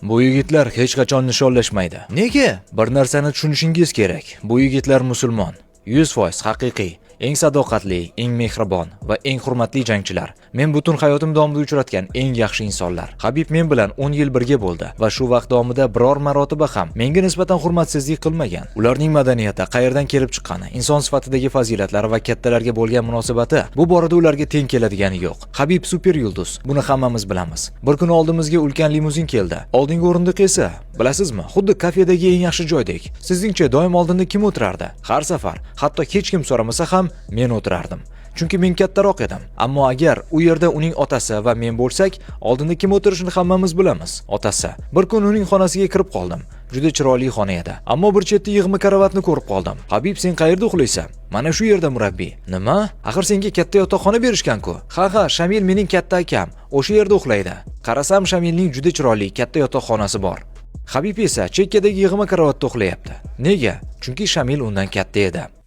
Bu yigitlar hech qachon nishonlashmaydi. Nega? Bir narsani tushunishingiz kerak. Bu yigitlar musulmon. 100% haqiqiy, eng sadoqatli, eng mehribon va eng hurmatli jangchilar. Men butun hayotim davomida uchratgan eng yaxshi insonlar. Habib men bilan 10 yil birga bo'ldi va shu vaqt davomida biror marotaba ham menga nisbatan hurmatsizlik qilmagan. Ularning madaniyati, qayerdan kelib chiqqani, inson sifatidagi fazilatlari va kattalarga bo'lgan munosabati bu borada ularga teng keladigani yo'q. Habib super yulduz. Buni hammamiz bilamiz. Bir kun oldimizga ulkan limuzin keldi. Oldingi o'rindiq esa, bilasizmi, xuddi kafedagi eng yaxshi joydek. Sizningcha doim oldinda kim o'tirardi? Har safar, hatto hech kim so'ramasa ham men o'tirardim. Chunki men kattaroq edim. Ammo agar u yerda uning otasi va men bo'lsak, oldinda kim o'tirishini hammamiz bilamiz. Otasi. Bir kun uning xonasiga kirib qoldim. Juda chiroyli xona edi. Ammo bir chetda yig'ma karavotni ko'rib qoldim. Habib, sen qayerda uxlaysan? Mana shu yerda murabbiy. Nima? Axir senga katta yotoqxona berishgan-ku. Ha, Shamil mening katta akam. O'sha yerda uxlaydi. Qarasam, Shamilning juda chiroyli katta yotoqxonasi bor. Habib esa chekkadagi yig'ma karavotda uxlayapti. Nega? Chunki Shamil undan katta edi.